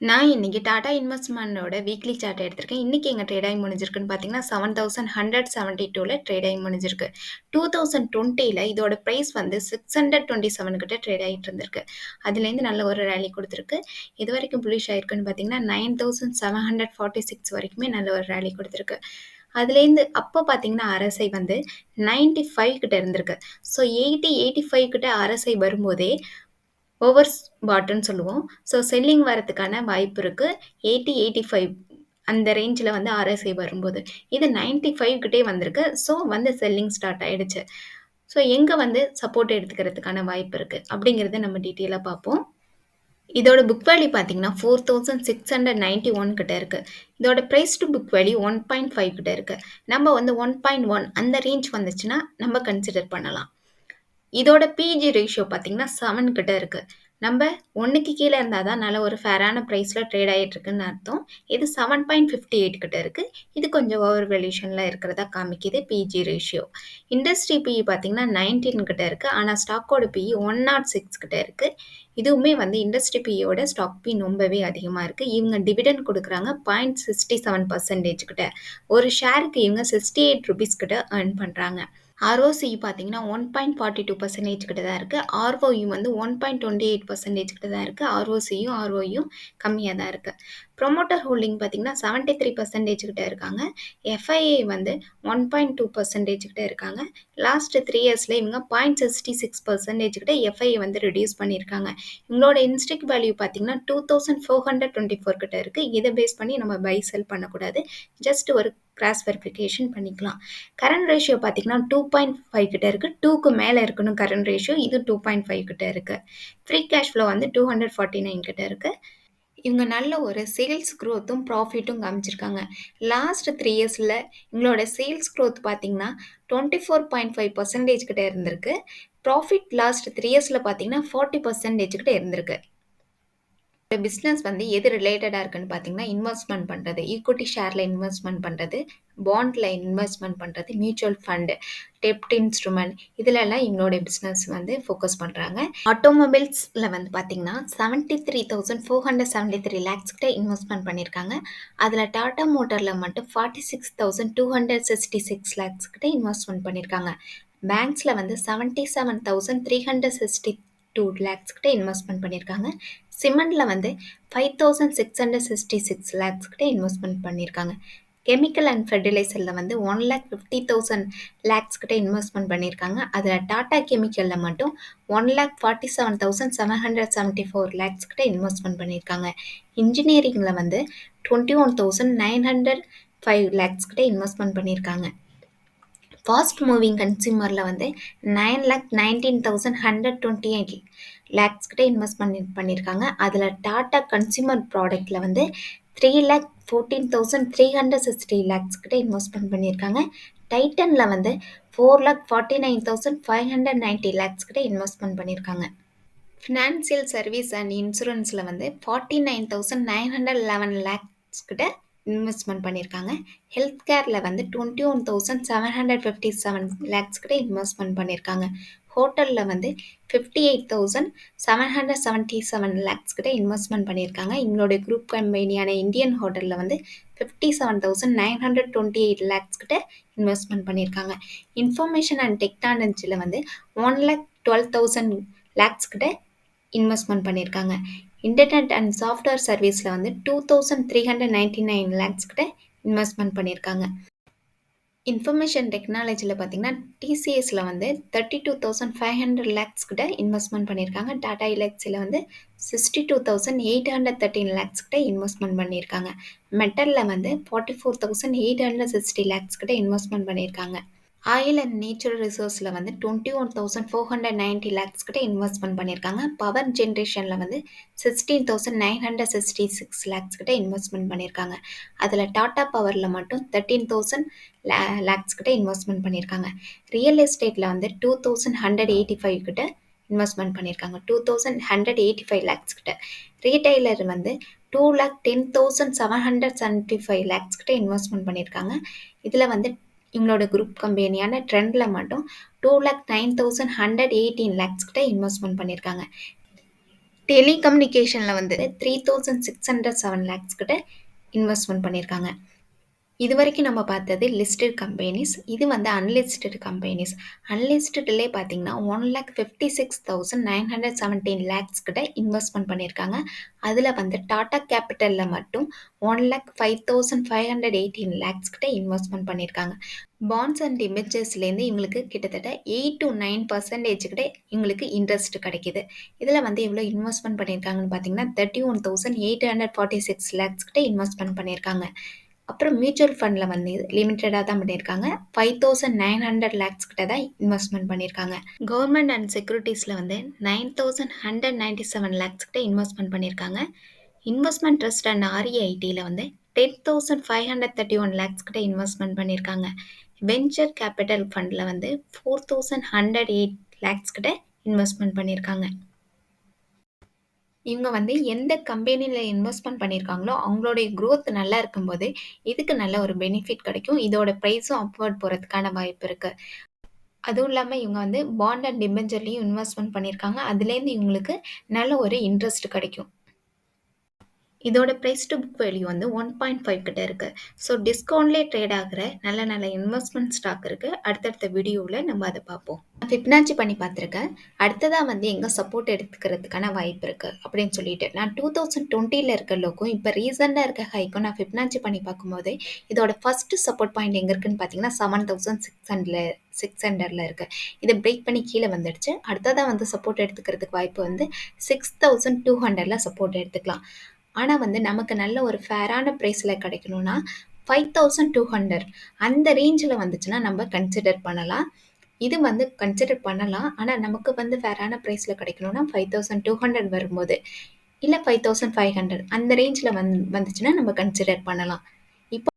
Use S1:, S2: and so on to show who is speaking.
S1: நான் இன்னைக்கு Tata இன்வெஸ்ட்மென்ட்டோட weekly chart எடுத்திருக்கேன். இன்னைக்கு எங்க ட்ரேட் ஆகி முடிஞ்சிருக்குன்னு பார்த்தீங்கன்னா, 7172ல ட்ரேட் ஆகி முடிஞ்சிருக்கு. 2020ல இதோட பிரைஸ் வந்து 627 கிட்ட ட்ரேட் ஆயிட்டு இருந்திருக்கு. அதுலேருந்து நல்ல ஒரு ரேலி குடுத்திருக்கு. இதுவரைக்கும் புல்லிஷ் ஆயிருக்குன்னு பார்த்தீங்கன்னா, 9746 வரைக்குமே நல்ல ஒரு ரேலி குடுத்திருக்கு. அதுலேருந்து அப்போ பார்த்தீங்கன்னா, RSI வந்து 95 கிட்ட இருந்திருக்கு. ஸோ 80, 85 கிட்ட RSI வரும்போதே ஓவர் பாட்டுன்னு சொல்லுவோம். ஸோ செல்லிங் வரதுக்கான வாய்ப்பு இருக்கு. 80, 85 அந்த ரேஞ்சில வந்து RSI வரும்போது. இது 95 கிட்டயே வந்திருக்கு. ஸோ வந்து செல்லிங் ஸ்டார்ட் ஆயிடுச்சு. ஸோ எங்க வந்து சப்போர்ட் எடுத்துக்கிறதுக்கான வாய்ப்பு இருக்கு அப்படிங்கிறத நம்ம டீட்டெயிலா பார்ப்போம். இதோட புக் வேல்யூ பார்த்தீங்கன்னா, 4691 கிட்ட இருக்கு. இதோட பிரைஸ் டூ புக் வேல்யூ 1.5 கிட்ட இருக்கு. நம்ம வந்து 1.1 அந்த ரேஞ்ச் வந்துச்சுன்னா, நம்ம கன்சிடர் பண்ணலாம். இதோட பிஇஜி ரேஷியோ பார்த்தீங்கன்னா 7 கிட்ட இருக்கு. நம்ப 1க்கு கீழ இருந்தா தான் நல்ல ஒரு ஃபேரான பிரைஸ்ல ட்ரேட் ஆயிட்டு இருக்குன்னு அர்த்தம். இது 7.58 கிட்ட இருக்கு. இது கொஞ்சம் ஓவர் வேல்யூஷன்ல இருக்கிறதா காமிக்குது பிஇஜி ரேஷியோ. இண்டஸ்ட்ரி பிஇ பார்த்தீங்கன்னா 19 கிட்ட இருக்கு. ஆனா ஸ்டாக்கோட பிஇ 106 கிட்ட இருக்கு. இதுவுமே வந்து இண்டஸ்ட்ரி பிஇயோட ஸ்டாக் பி ரொம்பவே அதிகமா இருக்கு. இவங்க டிவிடெண்ட் குடுக்குறாங்க 0.67% கிட்ட. ஒரு ஷேருக்கு இவங்க ₹68 கிட்ட எர்ன் பண்றாங்க. ROCE பார்த்தீங்கன்னா 1.42% கிட்ட தான் இருக்கு. ROE வந்து 1.28% கிட்ட தான் இருக்கு. ROCயும் ROEயும் கம்மியா தான் இருக்கு. ப்ரொமோட்டர் ஹோல்டிங் பார்த்தீங்கன்னா 73% கிட்ட இருக்காங்க. FII வந்து 1.2% கிட்ட இருக்காங்க. லாஸ்ட் 3 இயர்ஸ்ல இவங்க 0.66% கிட்ட FII வந்து ரெடியூஸ் பண்ணியிருக்காங்க. இவங்களோட இன்ஸ்டிக் வேல்யூ பார்த்தீங்கன்னா 2424 கிட்ட இருக்கு. இதை பேஸ் பண்ணி நம்ம பை செல் பண்ணக்கூடாது. ஜஸ்ட் ஒரு கிராஸ் வெரிஃபிகேஷன் பண்ணிக்கலாம். கரண்ட் ரேஷியோ பார்த்தீங்கன்னா 2.5 கிட்ட இருக்கு. 2க்கு மேல இருக்கணும் கரண்ட் ரேஷியோ. இது 2.5 கிட்ட இருக்கு. ஃப்ரீ கேஷ் ஃப்ளோ வந்து 249 கிட்ட இருக்கு. இவங்க நல்ல ஒரு சேல்ஸ் குரோத்தும், ப்ராஃபிட்டும் காமிச்சிருக்காங்க. லாஸ்ட் 3 இயர்ஸ்ல இவங்களோட சேல்ஸ் குரோத் பார்த்தீங்கன்னா 24.5% கிட்ட இருந்திருக்கு. ப்ராஃபிட் லாஸ்ட் 3 இயர்ஸ்ல பார்த்தீங்கன்னா 40% கிட்ட இருந்திருக்கு. இந்த பிஸ்னஸ் வந்து எது ரிலேட்டடா இருக்குன்னு பார்த்தீங்கன்னா, இன்வெஸ்ட்மென்ட் பண்றது, ஈக்விட்டி ஷேர்ல இன்வெஸ்ட்மென்ட் பண்றது, பாண்ட்ல இன்வெஸ்ட்மென்ட் பண்றது, மியூச்சுவல் ஃபண்ட், டெப்ட் இன்ஸ்ட்ருமென்ட் இதுலலாம் இவங்களோட பிஸ்னஸ் வந்து ஃபோக்கஸ் பண்றாங்க. ஆட்டோமொபைல்ஸ்ல வந்து பார்த்தீங்கன்னா, 73,473 லேக்ஸ் கிட்ட இன்வெஸ்ட்மென்ட் பண்ணியிருக்காங்க. அதுல டாடா மோட்டார்ல மட்டும் 46,266 லேக்ஸ் கிட்ட இன்வெஸ்ட்மென்ட் பண்ணியிருக்காங்க. பேங்க்ஸ்ல வந்து 77,362 லேக்ஸ் கிட்ட இன்வெஸ்ட்மென்ட் பண்ணியிருக்காங்க. சிமெண்ட்ல வந்து 5,666 லேக்ஸ் கிட்ட இன்வெஸ்ட்மென்ட் பண்ணியிருக்காங்க. கெமிக்கல் அண்ட் ஃபெர்டிலைசர்ல வந்து 1,50,000 லேக்ஸ் கிட்ட இன்வெஸ்ட்மென்ட் பண்ணியிருக்காங்க. அதில் டாடா கெமிக்கல்ல மட்டும் 1,47,774 லேக்ஸ் கிட்ட இன்வெஸ்ட்மென்ட் பண்ணியிருக்காங்க. இன்ஜினியரிங்ல வந்து 21,905 லேக்ஸ் கிட்ட இன்வெஸ்ட்மென்ட் பண்ணியிருக்காங்க. ஃபாஸ்ட் மூவிங் கன்சியூமர்ல வந்து 9,19,128 லேக்ஸ் கிட்ட இன்வெஸ்ட் பண்ணியிருக்காங்க. அதில் டாடா கன்சியூமர் ப்ராடக்ட்ல வந்து 3,14,360 லேக்ஸ் கிட்ட இன்வெஸ்ட்மெண்ட் பண்ணியிருக்காங்க. டைட்டன்ல வந்து 4,49,590 லேக்ஸ் கிட்ட இன்வெஸ்ட்மெண்ட் பண்ணியிருக்காங்க. ஃபினான்சியல் சர்வீஸ் அண்ட் இன்சூரன்ஸில் வந்து 49,911 லேக்ஸ் கிட்ட இன்வெஸ்ட்மெண்ட் பண்ணியிருக்காங்க. ஹெல்த் கேரில் வந்து 21,757 லேக்ஸ் கிட்ட இன்வெஸ்ட்மெண்ட் பண்ணியிருக்காங்க. ஹோட்டலில் வந்து 58,777 லேக்ஸ் கிட்ட இன்வெஸ்ட்மெண்ட் பண்ணியிருக்காங்க. எங்களுடைய குரூப் கம்பெனியான இந்தியன் ஹோட்டலில் வந்து 57,928 லேக்ஸ் கிட்ட இன்வெஸ்ட்மெண்ட் பண்ணியிருக்காங்க. இன்ஃபர்மேஷன் அண்ட் டெக்னாலஜியில் வந்து 1,12,000 லேக்ஸ் கிட்ட இன்வெஸ்ட்மெண்ட் பண்ணியிருக்காங்க. இன்டர்நெட் அண்ட் சாஃப்ட்வேர் சர்வீஸில் வந்து 2,399 லேக்ஸ் கிட்ட இன்வெஸ்ட்மெண்ட் பண்ணியிருக்காங்க. இன்ஃபர்மேஷன் டெக்னாலஜியில் பார்த்தீங்கன்னா டிசிஎஸில் வந்து 32,500 லேக்ஸ் கிட்ட இன்வெஸ்ட்மெண்ட் பண்ணியிருக்காங்க. டாடா எலக்ஸில் வந்து 62,813 லேக்ஸ் கிட்ட இன்வெஸ்ட்மெண்ட் பண்ணியிருக்காங்க. மெட்டலில் வந்து 44,860 லேக்ஸ் கிட்ட இன்வெஸ்ட்மெண்ட் பண்ணியிருக்காங்க. ஆயில் அண்ட் நேச்சுரல் ரிசோர்ஸில் வந்து 21,490 லேக்ஸ் கிட்ட இன்வெஸ்ட்மெண்ட் பண்ணியிருக்காங்க. பவர் ஜென்ரேஷனில் வந்து 16,966 லேக்ஸ் கிட்ட இன்வெஸ்ட்மெண்ட் பண்ணியிருக்காங்க. அதில் டாடா பவரில் மட்டும் 13,000 லேக்ஸ் கிட்ட இன்வெஸ்ட்மெண்ட் பண்ணியிருக்காங்க. ரியல் எஸ்டேட்டில் வந்து 2,185 கிட்ட இன்வெஸ்ட்மெண்ட் பண்ணியிருக்காங்க. 2,185 லேக்ஸ் கிட்ட. ரீட்டைலர் வந்து 2,10,775 லேக்ஸ் கிட்ட இன்வெஸ்ட்மெண்ட் பண்ணியிருக்காங்க. இதில் வந்து இவங்களோட குரூப் கம்பெனியான ட்ரெண்ட்ல மட்டும் 2,09,118 லேக்ஸ் கிட்ட இன்வெஸ்ட்மெண்ட் பண்ணியிருக்காங்க. டெலிகம்யூனிகேஷன்ல வந்து 3607 லேக்ஸ் கிட்ட இன்வெஸ்ட்மென்ட் பண்ணியிருக்காங்க. இதுவரைக்கும் நம்ம பார்த்தது லிஸ்டட் கம்பெனிஸ். இது வந்து அன்லிஸ்டட் கம்பெனிஸ். அன்லிஸ்டட்லயே பார்த்தீங்கன்னா, 1,56,917 லேக்ஸ் கிட்ட இன்வெஸ்ட்மென்ட் பண்ணியிருக்காங்க. அதுல வந்து டாடா கேபிட்டல்ல மட்டும் 1,05,518 லேக்ஸ் கிட்ட இன்வெஸ்ட்மென்ட் பண்ணியிருக்காங்க. பாண்ட்ஸ் அண்ட் டிபென்ச்சர்ஸ்லேருந்து இவங்களுக்கு கிட்டத்தட்ட 8-9% கிட்ட இவங்களுக்கு இன்ட்ரெஸ்ட் கிடைக்குது. இதில் வந்து எவ்வளோ இன்வெஸ்ட்மெண்ட் பண்ணியிருக்காங்கன்னு பார்த்தீங்கன்னா 31,846 லேக்ஸ் கிட்ட இன்வெஸ்ட்மெண்ட் பண்ணியிருக்காங்க. அப்புறம் மியூச்சுவல் ஃபண்டில் வந்து லிமிட்டடாக தான் பண்ணியிருக்காங்க. 5,900 லேக்ஸ் கிட்ட தான் இன்வெஸ்ட்மெண்ட் பண்ணியிருக்காங்க. கவர்மெண்ட் அண்ட் செக்யூரிட்டிஸில் வந்து 9,197 லேக்ஸ் கிட்ட இன்வெஸ்ட்மெண்ட் பண்ணியிருக்காங்க. இன்வெஸ்ட்மெண்ட் ட்ரஸ்ட் அண்ட் ஆர்இஐடியில் வந்து 10,531 லேக்ஸ் கிட்ட இன்வெஸ்ட்மெண்ட் பண்ணியிருக்காங்க. வெஞ்சர் கேபிட்டல் ஃபண்டில் வந்து 4,108 லேக்ஸ் கிட்ட இன்வெஸ்ட்மெண்ட் பண்ணியிருக்காங்க. இவங்க வந்து எந்த கம்பெனியில் இன்வெஸ்ட்மெண்ட் பண்ணியிருக்காங்களோ அவங்களுடைய growth நல்லா இருக்கும்போது இதுக்கு நல்ல ஒரு பெனிஃபிட் கிடைக்கும். இதோட ப்ரைஸும் அப்வர்ட் போகிறதுக்கான வாய்ப்பு இருக்குது. அதுவும் இல்லாமல் இவங்க வந்து பாண்ட் அண்ட் டிபெஞ்சர்லையும் இன்வெஸ்ட்மெண்ட் பண்ணியிருக்காங்க. அதுலேருந்து இவங்களுக்கு நல்ல ஒரு இன்ட்ரெஸ்ட் கிடைக்கும். இதோட ப்ரைஸ் டு புக் வேல்யூ வந்து 1.5 கிட்ட இருக்குது. ஸோ டிஸ்கவுண்ட்லேயே ட்ரேட் ஆகிற நல்ல நல்ல இன்வெஸ்ட்மெண்ட் ஸ்டாக் இருக்குது. அடுத்தடுத்த வீடியோவில் நம்ம அதை பார்ப்போம். நான் ஃபிப்னாச்சி பண்ணி பார்த்துருக்கேன். அடுத்ததாக வந்து எங்கே சப்போர்ட் எடுத்துக்கிறதுக்கான வாய்ப்பு இருக்குது அப்படின்னு சொல்லிட்டு நான் 2020 இருக்க லோக்கும் இப்போ ரீசெண்டாக இருக்க ஹைக்கும் நான் ஃபிப்னாச்சி பண்ணி பார்க்கும்போது இதோட ஃபஸ்ட்டு சப்போர்ட் பாயிண்ட் எங்கே இருக்குன்னு பார்த்தீங்கன்னா 7,600 இருக்குது. இதை பிரேக் பண்ணி கீழே வந்துடுச்சு. அடுத்ததாக வந்து சப்போர்ட் எடுத்துக்கிறதுக்கு வாய்ப்பு வந்து 6,200 சப்போர்ட் எடுத்துக்கலாம். ஆனால் வந்து நமக்கு நல்ல ஒரு ஃபேரான ப்ரைஸில் கிடைக்கணும்னா 5,200 அந்த ரேஞ்சில் வந்துச்சுன்னா நம்ம கன்சிடர் பண்ணலாம். இது வந்து கன்சிடர் பண்ணலாம். ஆனால் நமக்கு வந்து ஃபேரான ப்ரைஸில் கிடைக்கணும்னா 5,200 வரும்போது இல்லை 5,500 அந்த ரேஞ்சில் வந்துச்சுன்னா நம்ம கன்சிடர் பண்ணலாம்.